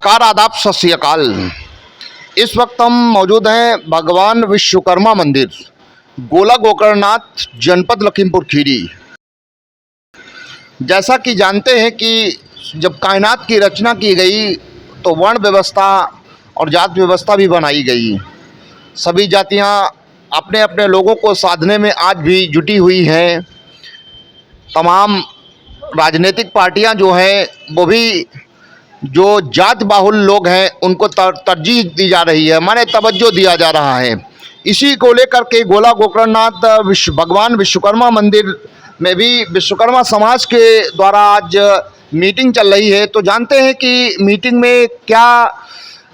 नमस्कार, आदाब, सत श्री अकाल। इस वक्त हम मौजूद हैं भगवान विश्वकर्मा मंदिर, गोला गोकर्णनाथ, जनपद लखीमपुर खीरी। जैसा कि जानते हैं कि जब कायनात की रचना की गई तो वर्ण व्यवस्था और जात व्यवस्था भी बनाई गई। सभी जातियां अपने अपने लोगों को साधने में आज भी जुटी हुई हैं। तमाम राजनीतिक पार्टियां जो हैं वो भी जो जात बाहुल लोग हैं उनको तरजीह दी जा रही है, माने तवज्जो दिया जा रहा है। इसी को लेकर के गोला गोकर्णनाथ भगवान विश्वकर्मा मंदिर में भी विश्वकर्मा समाज के द्वारा आज मीटिंग चल रही है। तो जानते हैं कि मीटिंग में क्या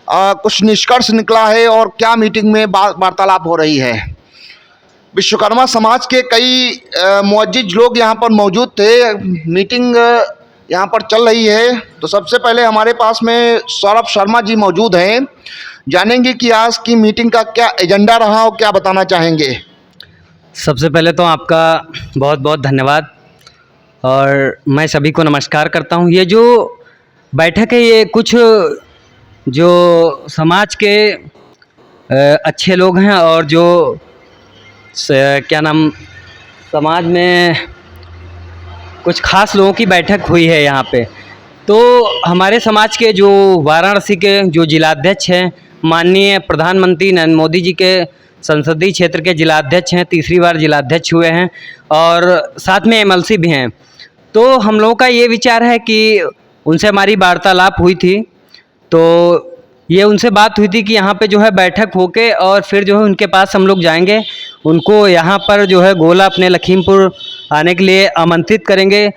कुछ निष्कर्ष निकला है और क्या मीटिंग में वार्तालाप हो रही है। विश्वकर्मा समाज के कई मुअज्जिज लोग यहाँ पर मौजूद थे। मीटिंग यहाँ पर चल रही है। तो सबसे पहले हमारे पास में सौरभ शर्मा जी मौजूद हैं। जानेंगे कि आज की मीटिंग का क्या एजेंडा रहा और क्या बताना चाहेंगे। सबसे पहले तो आपका बहुत बहुत धन्यवाद और मैं सभी को नमस्कार करता हूँ। ये जो बैठक है ये कुछ जो समाज के अच्छे लोग हैं और जो समाज में कुछ खास लोगों की बैठक हुई है यहाँ पे। तो हमारे समाज के जो वाराणसी के जो जिलाध्यक्ष हैं, माननीय प्रधानमंत्री नरेंद्र मोदी जी के संसदीय क्षेत्र के जिलाध्यक्ष हैं, तीसरी बार जिलाध्यक्ष हुए हैं और साथ में एमएलसी भी हैं। तो हम लोगों का ये विचार है कि उनसे हमारी वार्तालाप हुई थी। तो ये उनसे बात हुई थी कि यहाँ पे जो है बैठक होके और फिर जो है उनके पास हम लोग जाएंगे, उनको यहाँ पर जो है गोला अपने लखीमपुर आने के लिए आमंत्रित करेंगे।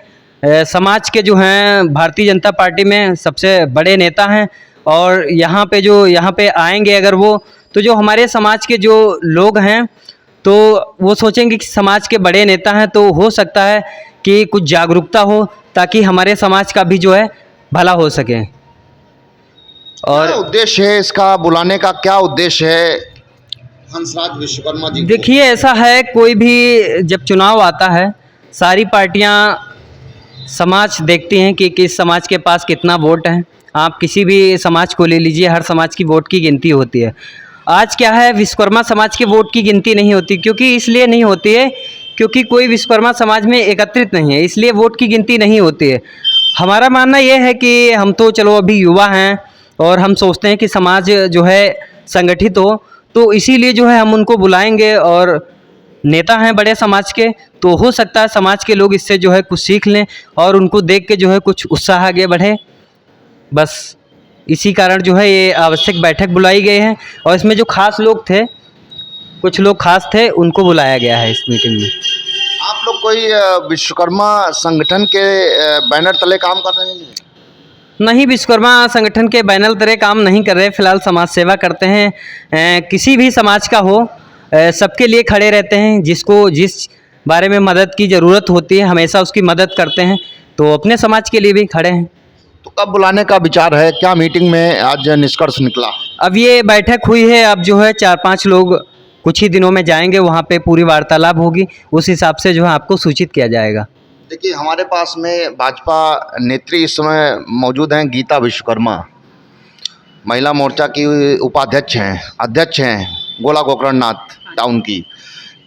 समाज के जो हैं भारतीय जनता पार्टी में सबसे बड़े नेता हैं और यहाँ पे आएंगे अगर वो, तो जो हमारे समाज के जो लोग हैं तो वो सोचेंगे कि समाज के बड़े नेता हैं तो हो सकता है कि कुछ जागरूकता हो ताकि हमारे समाज का भी जो है भला हो सके। और क्या उद्देश्य है इसका, बुलाने का क्या उद्देश्य है हंसराज विश्वकर्मा जी? देखिए, ऐसा है कोई भी जब चुनाव आता है सारी पार्टियां समाज देखती हैं कि किस समाज के पास कितना वोट है। आप किसी भी समाज को ले लीजिए, हर समाज की वोट की गिनती होती है। आज क्या है, विश्वकर्मा समाज की वोट की गिनती नहीं होती। क्योंकि इसलिए नहीं होती है क्योंकि कोई विश्वकर्मा समाज में एकत्रित नहीं है, इसलिए वोट की गिनती नहीं होती है। हमारा मानना यह है कि हम तो चलो अभी युवा हैं और हम सोचते हैं कि समाज जो है संगठित हो, तो इसीलिए जो है हम उनको बुलाएंगे और नेता हैं बड़े समाज के, तो हो सकता है समाज के लोग इससे जो है कुछ सीख लें और उनको देख के जो है कुछ उत्साह आगे बढ़े। बस इसी कारण जो है ये आवश्यक बैठक बुलाई गई है और इसमें जो खास लोग थे, कुछ लोग खास थे, उनको बुलाया गया है इस मीटिंग में। आप लोग कोई विश्वकर्मा संगठन के बैनर तले काम कर रहे हैं? नहीं, विश्वकर्मा संगठन के बैनर तले काम नहीं कर रहे। फिलहाल समाज सेवा करते हैं। किसी भी समाज का हो, सबके लिए खड़े रहते हैं। जिसको जिस बारे में मदद की ज़रूरत होती है हमेशा उसकी मदद करते हैं, तो अपने समाज के लिए भी खड़े हैं। तो कब बुलाने का विचार है? क्या मीटिंग में आज निष्कर्ष निकला? अब ये बैठक हुई है, अब जो है 4-5 लोग कुछ ही दिनों में जाएंगे, वहाँ पे पूरी वार्तालाप होगी, उस हिसाब से जो है आपको सूचित किया जाएगा। देखिए, हमारे पास में भाजपा नेत्री इस समय मौजूद हैं, गीता विश्वकर्मा, महिला मोर्चा की उपाध्यक्ष हैं, अध्यक्ष हैं गोला गोकर्णनाथ टाउन की।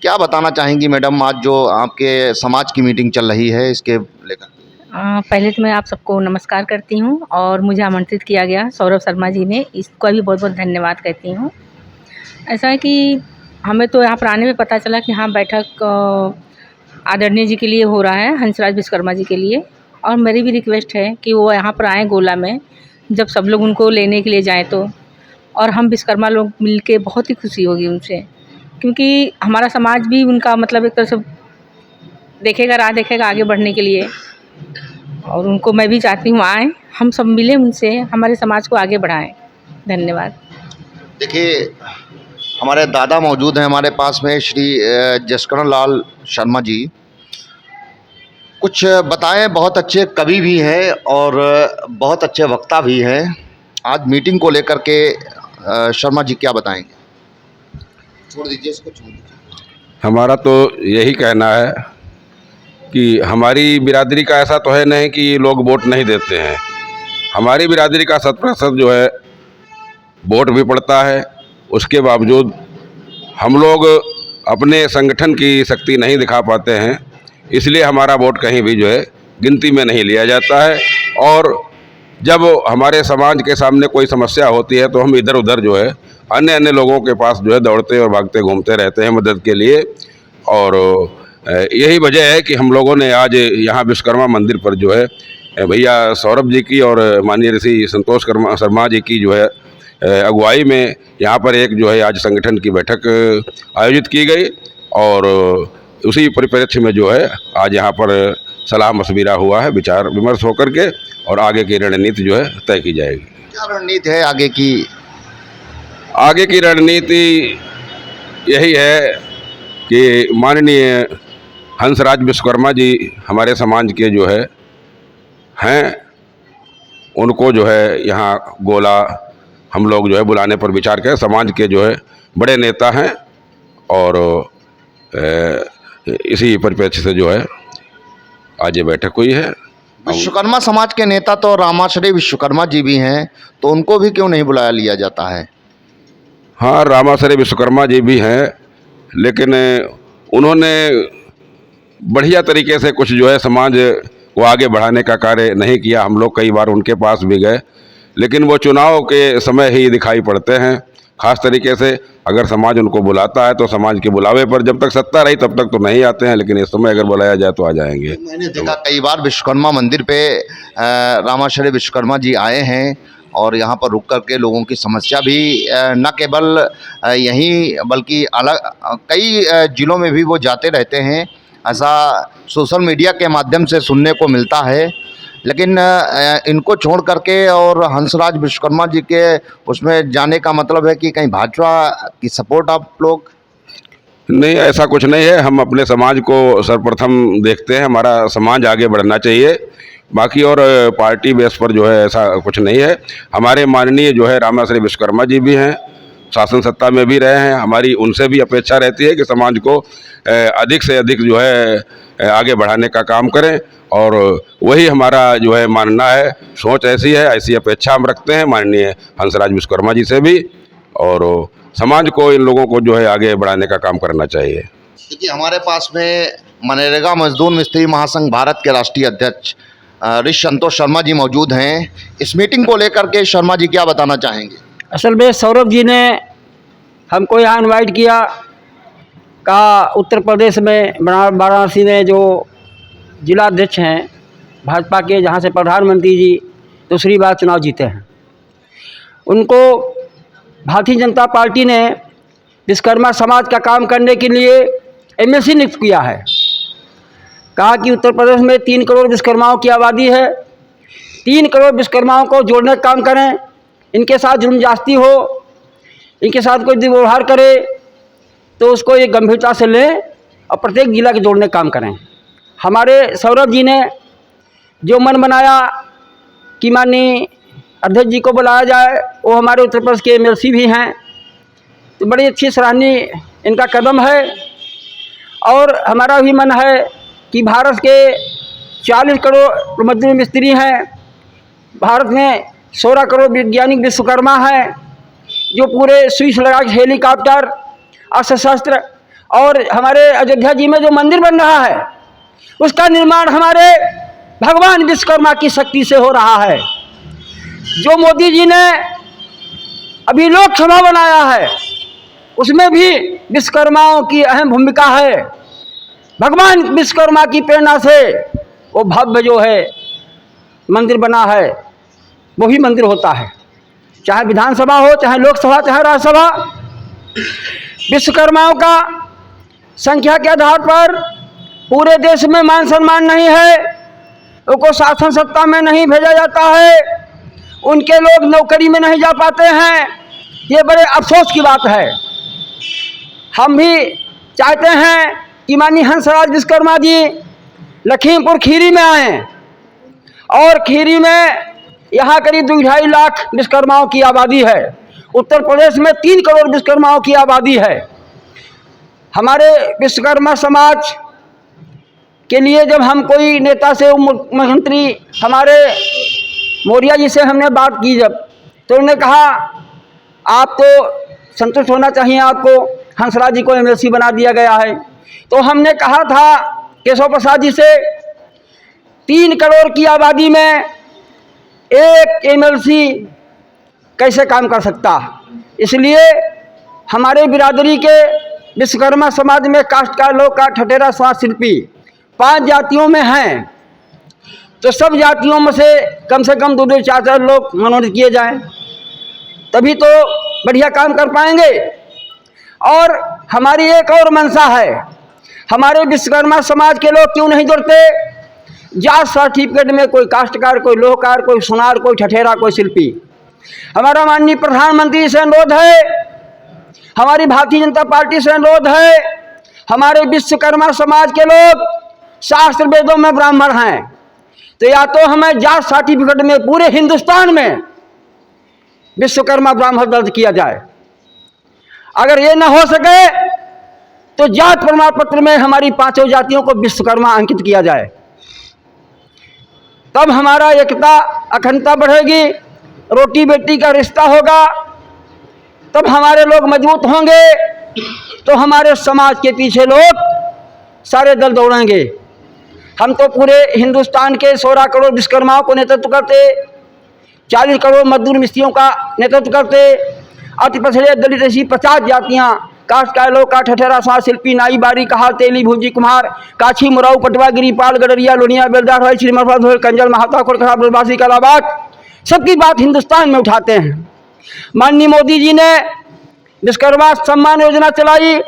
क्या बताना चाहेंगी मैडम, आज जो आपके समाज की मीटिंग चल रही है इसके लेकर? पहले तो मैं आप सबको नमस्कार करती हूँ और मुझे आमंत्रित किया गया सौरभ शर्मा जी ने, इसका भी बहुत बहुत धन्यवाद कहती हूँ। ऐसा है कि हमें तो यहाँ पर आने में पता चला कि हाँ बैठक आदरणीय जी के लिए हो रहा है, हंसराज विश्वकर्मा जी के लिए। और मेरी भी रिक्वेस्ट है कि वो यहाँ पर आएँ गोला में, जब सब लोग उनको लेने के लिए जाएँ तो, और हम विश्वकर्मा लोग मिल के बहुत ही खुशी होगी उनसे, क्योंकि हमारा समाज भी उनका मतलब एक तरह से देखेगा, राह देखेगा आगे बढ़ने के लिए। और उनको मैं भी चाहती हूँ आएँ, हम सब मिलें उनसे, हमारे समाज को आगे बढ़ाएं। धन्यवाद। देखिए, हमारे दादा मौजूद हैं हमारे पास में, श्री जसकरण लाल शर्मा जी। कुछ बताएं, बहुत अच्छे कवि भी हैं और बहुत अच्छे वक्ता भी हैं। आज मीटिंग को लेकर के शर्मा जी क्या बताएंगे? छोड़ दीजिए इसको, छोड़ दीजिए। हमारा तो यही कहना है कि हमारी बिरादरी का ऐसा तो है नहीं कि लोग वोट नहीं देते हैं। हमारी बिरादरी का 7% जो है वोट भी पड़ता है। उसके बावजूद हम लोग अपने संगठन की शक्ति नहीं दिखा पाते हैं, इसलिए हमारा वोट कहीं भी जो है गिनती में नहीं लिया जाता है। और जब हमारे समाज के सामने कोई समस्या होती है तो हम इधर उधर जो है अन्य लोगों के पास जो है दौड़ते और भागते घूमते रहते हैं मदद के लिए। और यही वजह है कि हम लोगों ने आज यहाँ विश्वकर्मा मंदिर पर जो है भैया सौरभ जी की और माननीय ऋषि संतोष शर्मा जी की जो है अगुवाई में यहाँ पर एक जो है आज संगठन की बैठक आयोजित की गई। और उसी परिप्रेक्ष्य में जो है आज यहाँ पर सलाह मशविरा हुआ है, विचार विमर्श होकर के, और आगे की रणनीति जो है तय की जाएगी। क्या रणनीति है आगे की? आगे की रणनीति यही है कि माननीय हंसराज विश्वकर्मा जी हमारे समाज के जो है हैं, उनको जो है यहाँ गोला हम लोग जो है बुलाने पर विचार करें। समाज के जो है बड़े नेता हैं और इसी परिप्रेक्ष्य से जो है आज ये बैठक हुई है। विश्वकर्मा समाज के नेता तो रामाश्रय विश्वकर्मा जी भी हैं, तो उनको भी क्यों नहीं बुलाया लिया जाता है? हाँ, रामाश्रय विश्वकर्मा जी भी हैं, लेकिन उन्होंने बढ़िया तरीके से कुछ जो है समाज को आगे बढ़ाने का कार्य नहीं किया। हम लोग कई बार उनके पास भी गए, लेकिन वो चुनाव के समय ही दिखाई पड़ते हैं। खास तरीके से अगर समाज उनको बुलाता है तो समाज के बुलावे पर, जब तक सत्ता रही तब तक तो नहीं आते हैं, लेकिन इस समय अगर बुलाया जाए तो आ जाएंगे। मैंने देखा कई बार विश्वकर्मा मंदिर पे रामाश्रय विश्वकर्मा जी आए हैं और यहाँ पर रुक करके लोगों की समस्या भी न केवल यहीं बल्कि अलग कई जिलों में भी वो जाते रहते हैं, ऐसा सोशल मीडिया के माध्यम से सुनने को मिलता है। लेकिन इनको छोड़ करके और हंसराज विश्वकर्मा जी के उसमें जाने का मतलब है कि कहीं भाजपा की सपोर्ट आप लोग? नहीं, ऐसा कुछ नहीं है। हम अपने समाज को सर्वप्रथम देखते हैं, हमारा समाज आगे बढ़ना चाहिए, बाकी और पार्टी बेस पर जो है ऐसा कुछ नहीं है। हमारे माननीय जो है रामाश्रय विश्वकर्मा जी भी हैं, शासन सत्ता में भी रहे हैं। हमारी उनसे भी अपेक्षा रहती है कि समाज को अधिक से अधिक जो है आगे बढ़ाने का काम करें, और वही हमारा जो है मानना है, सोच ऐसी है, ऐसी अपेक्षा हम रखते हैं माननीय हंसराज विश्वकर्मा जी से भी। और समाज को, इन लोगों को जो है आगे बढ़ाने का काम करना चाहिए। देखिए, हमारे पास में मनरेगा मजदूर मिस्त्री महासंघ भारत के राष्ट्रीय अध्यक्ष ऋषि संतोष शर्मा जी मौजूद हैं। इस मीटिंग को लेकर के शर्मा जी क्या बताना चाहेंगे? असल में सौरभ जी ने हमको यहाँ इनवाइट किया, कहा उत्तर प्रदेश में वाराणसी में जो जिला अध्यक्ष हैं भाजपा के, जहाँ से प्रधानमंत्री जी दूसरी बार चुनाव जीते हैं, उनको भारतीय जनता पार्टी ने विश्वकर्मा समाज का काम करने के लिए एमएलसी नियुक्त किया है। कहा कि उत्तर प्रदेश में 3 करोड़ विश्वकर्माओं की आबादी है, 3 करोड़ विश्वकर्माओं को जोड़ने का काम करें, इनके साथ जुर्म जास्ती हो, इनके साथ कोई दुर्व्यवहार करे तो उसको एक गंभीरता से लें और प्रत्येक जिला के जोड़ने का काम करें। हमारे सौरभ जी ने जो मन बनाया कि माननीय अध्यक्ष जी को बुलाया जाए, वो हमारे उत्तर प्रदेश के एमएलसी भी हैं, तो बड़ी अच्छी सराहनीय इनका कदम है। और हमारा भी मन है कि भारत के 40 करोड़ मजदूर मिस्त्री हैं, भारत में 16 करोड़ वैज्ञानिक विश्वकर्मा हैं, जो पूरे स्विच लगा के हेलीकॉप्टर, अस्त्र शस्त्र, और हमारे अयोध्या जी में जो मंदिर बन रहा है उसका निर्माण हमारे भगवान विश्वकर्मा की शक्ति से हो रहा है। जो मोदी जी ने अभी लोकसभा बनाया है उसमें भी विश्वकर्माओं की अहम भूमिका है। भगवान विश्वकर्मा की प्रेरणा से वो भव्य जो है मंदिर बना है, वही मंदिर होता है, चाहे विधानसभा हो, चाहे लोकसभा, चाहे राज्यसभा। विश्वकर्माओं का संख्या के आधार पर पूरे देश में मान सम्मान नहीं है, उनको शासन सत्ता में नहीं भेजा जाता है, उनके लोग नौकरी में नहीं जा पाते हैं। ये बड़े अफसोस की बात है। हम भी चाहते हैं कि माननीय हंसराज विश्वकर्मा जी लखीमपुर खीरी में आएँ, और खीरी में यहाँ करीब 2-2.5 लाख विश्वकर्माओं की आबादी है। उत्तर प्रदेश में 3 करोड़ विश्वकर्माओं की आबादी है। हमारे विश्वकर्मा समाज के लिए जब हम कोई नेता से मुख्यमंत्री हमारे मौर्य जी से हमने बात की जब, तो उन्होंने कहा आप तो संतुष्ट होना चाहिए, आपको हंसराज जी को एमएलसी बना दिया गया है। तो हमने कहा था केशव प्रसाद जी से 3 करोड़ की आबादी में एक एमएलसी कैसे काम कर सकता। इसलिए हमारे बिरादरी के विश्वकर्मा समाज में काश्तकार लोग का ठठेरा समाज शिल्पी 5 जातियों में हैं, तो सब जातियों में से कम 2-2 4 लोग मनोनीत किए जाएं, तभी तो बढ़िया काम कर पाएंगे। और हमारी एक और मंशा है, हमारे विश्वकर्मा समाज के लोग क्यों नहीं जुड़ते जात सर्टिफिकेट में, कोई काश्तकार, कोई लोहकार, कोई सुनार, कोई ठठेरा, कोई शिल्पी। हमारा माननीय प्रधानमंत्री से अनुरोध है, हमारी भारतीय जनता पार्टी से अनुरोध है, हमारे विश्वकर्मा समाज के लोग शास्त्र वेदों में ब्राह्मण हैं, तो या तो हमें जात सर्टिफिकेट में पूरे हिंदुस्तान में विश्वकर्मा ब्राह्मण दर्ज किया जाए। अगर ये ना हो सके तो जात प्रमाण पत्र में हमारी 5 जातियों को विश्वकर्मा अंकित किया जाए, तब हमारा एकता अखंडता बढ़ेगी, रोटी बेटी का रिश्ता होगा, तब हमारे लोग मजबूत होंगे, तो हमारे समाज के पीछे लोग सारे दल दौड़ेंगे। हम तो पूरे हिंदुस्तान के 16 करोड़ विश्वकर्माओं को नेतृत्व करते, 40 करोड़ मजदूर मिस्त्रियों का नेतृत्व करते, अति पछड़े दलित ऐसी 50 जातियाँ, काश्तकार लोग का ठठेरा समाज शिल्पी, नाई, बारी, कहार, तेली, भुंजी, कुम्हार, काछी, मुराऊ, पटवा, गिरीपाल, गडरिया, लोनिया, बेलदार, भाई, श्रीमद, कंजल, महाता, खोड़खड़ा, ब्रजवासी, कलाबाग, सबकी बात हिंदुस्तान में उठाते हैं। माननीय मोदी जी ने विश्वकर्मा सम्मान योजना चलाई,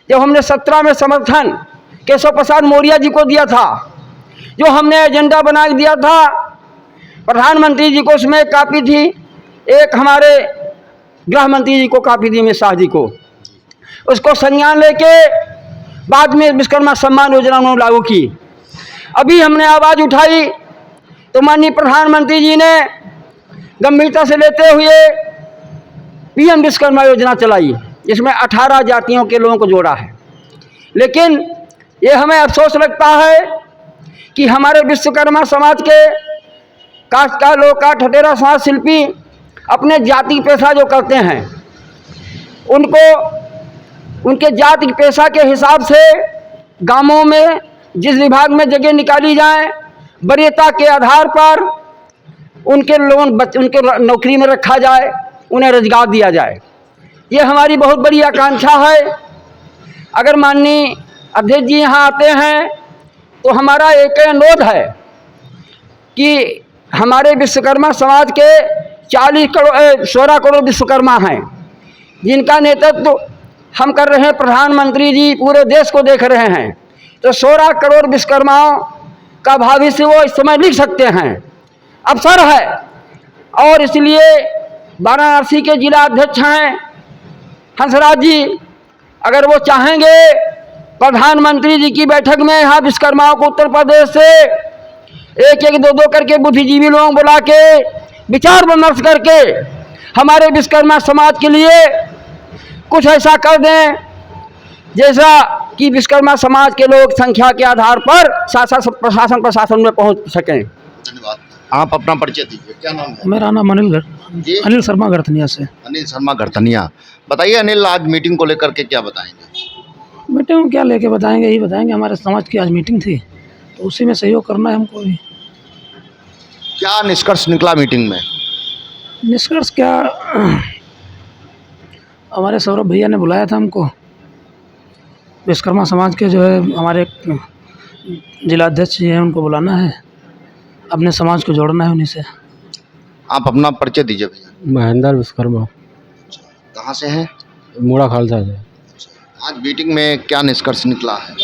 जब हमने 17 में समर्थन केशव प्रसाद मौर्य जी को दिया था, जो हमने एजेंडा बना दिया था, प्रधानमंत्री जी को उसमें कापी थी, एक हमारे गृह मंत्री जी को कापी थी, अमित शाह जी को, उसको संज्ञान लेके बाद में विश्वकर्मा सम्मान योजना उन्होंने लागू की। अभी हमने आवाज़ उठाई तो माननीय प्रधानमंत्री जी ने गंभीरता से लेते हुए पीएम विश्वकर्मा योजना चलाई, जिसमें 18 जातियों के लोगों को जोड़ा है। लेकिन ये हमें अफसोस लगता है कि हमारे विश्वकर्मा समाज के काश्तकार लोग का ठठेरा समाज शिल्पी अपने जाति पेशा जो करते हैं, उनको उनके जाति पेशा के हिसाब से गांवों में जिस विभाग में जगह निकाली जाए, वरीयता के आधार पर उनके उनके नौकरी में रखा जाए, उन्हें रोजगार दिया जाए। ये हमारी बहुत बड़ी आकांक्षा है। अगर माननीय अध्यक्ष जी यहाँ आते हैं तो हमारा एक अनुरोध है कि हमारे विश्वकर्मा समाज के 16 करोड़ विश्वकर्मा हैं, जिनका नेतृत्व हम कर रहे हैं, प्रधानमंत्री जी पूरे देश को देख रहे हैं, तो 16 करोड़ विश्वकर्माओं का भविष्य वो इस समय लिख सकते हैं, अवसर है। और इसलिए वाराणसी के जिला अध्यक्ष हैं हंसराज जी, अगर वो चाहेंगे प्रधानमंत्री जी की बैठक में यहाँ विश्वकर्माओं को उत्तर प्रदेश से 1-1, 2-2 करके बुद्धिजीवी लोग बुला के विचार विमर्श करके हमारे विश्वकर्मा समाज के लिए कुछ ऐसा कर दें जैसा कि विश्वकर्मा समाज के लोग संख्या के आधार पर शासन प्रशासन में पहुंच सकें। धन्यवाद। आप अपना परिचय दीजिए, क्या नाम है? मेरा नाम अनिल शर्मा गर्थनिया से। अनिल शर्मा गर्थनिया। बताइए अनिल, आज मीटिंग को लेकर के क्या बताएंगे? मीटिंग में क्या लेके बताएंगे, यही बताएंगे हमारे समाज की आज मीटिंग थी, तो उसी में सहयोग करना है हमको भी। क्या निष्कर्ष निकला मीटिंग में? निष्कर्ष क्या, हमारे सौरभ भैया ने बुलाया था हमको, विश्वकर्मा समाज के जो है हमारे जिलाध्यक्ष जी हैं, उनको बुलाना है, अपने समाज को जोड़ना है उन्हीं से। आप अपना परिचय दीजिए भैया। महेंद्र विश्वकर्मा। कहाँ से हैं? मूड़ा खालसा से। आज मीटिंग में क्या निष्कर्ष निकला है?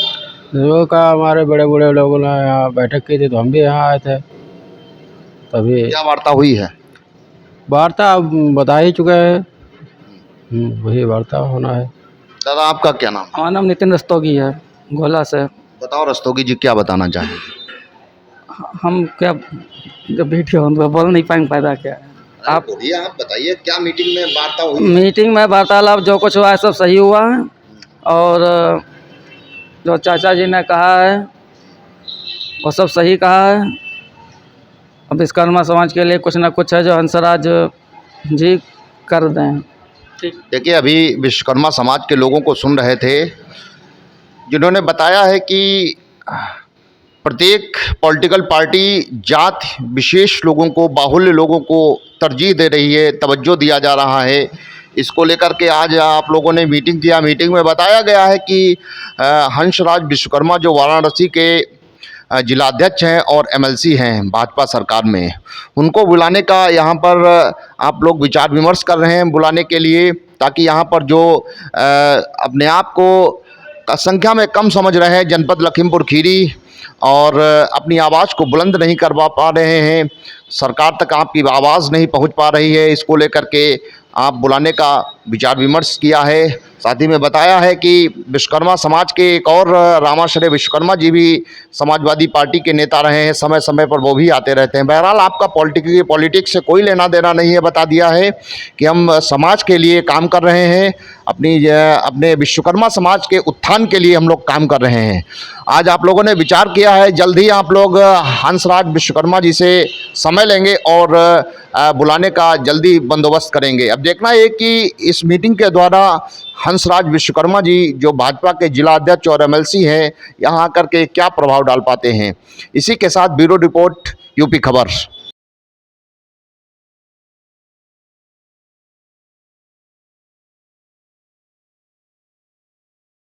लोगों का हमारे बड़े बड़े लोगों ने यहाँ बैठक की थी, तो हम भी यहाँ आए थे। तभी क्या वार्ता हुई है? वार्ता बता ही चुके हैं, वही वार्ता होना है। दादा आपका क्या नाम? हमारा नाम नितिन रस्तोगी है, गोला से। बताओ रस्तोगी जी, क्या बताना चाहेंगे? हम क्या जब बैठे हो तो बोल नहीं पाएंगे, फायदा क्या है। आप बोलिए, आप बताइए क्या मीटिंग में वार्ता हुई? मीटिंग में वार्तालाप जो कुछ हुआ है सब सही हुआ है, और जो चाचा जी ने कहा है वो सब सही कहा है, विश्वकर्मा समाज के लिए कुछ ना कुछ है जो हंसराज जी कर दें। देखिए, अभी विश्वकर्मा समाज के लोगों को सुन रहे थे, जिन्होंने बताया है कि प्रत्येक पॉलिटिकल पार्टी जात विशेष लोगों को, बाहुल्य लोगों को तरजीह दे रही है, तवज्जो दिया जा रहा है। इसको लेकर के आज आप लोगों ने मीटिंग किया। मीटिंग में बताया गया है कि हंसराज विश्वकर्मा जो वाराणसी के जिलाध्यक्ष हैं और एमएलसी हैं भाजपा सरकार में, उनको बुलाने का यहाँ पर आप लोग विचार विमर्श कर रहे हैं बुलाने के लिए, ताकि यहाँ पर जो अपने आप को संख्या में कम समझ रहे हैं जनपद लखीमपुर खीरी और अपनी आवाज़ को बुलंद नहीं करवा पा रहे हैं, सरकार तक आपकी आवाज़ नहीं पहुंच पा रही है, इसको लेकर के आप बुलाने का विचार विमर्श किया है। साथ ही में बताया है कि विश्वकर्मा समाज के एक और रामाश्रय विश्वकर्मा जी भी समाजवादी पार्टी के नेता रहे हैं, समय समय पर वो भी आते रहते हैं। बहरहाल आपका पॉलिटिक्स से कोई लेना देना नहीं है, बता दिया है कि हम समाज के लिए काम कर रहे हैं, अपने विश्वकर्मा समाज के उत्थान के लिए हम लोग काम कर रहे हैं। आज आप लोगों ने विचार किया है, जल्द ही आप लोग हंसराज विश्वकर्मा जी से समय लेंगे और बुलाने का जल्दी बंदोबस्त करेंगे। अब देखना है कि इस मीटिंग के द्वारा हंसराज विश्वकर्मा जी जो भाजपा के जिला अध्यक्ष और एमएलसी हैं, यहाँ आकर के क्या प्रभाव डाल पाते हैं। इसी के साथ ब्यूरो रिपोर्ट यूपी खबर।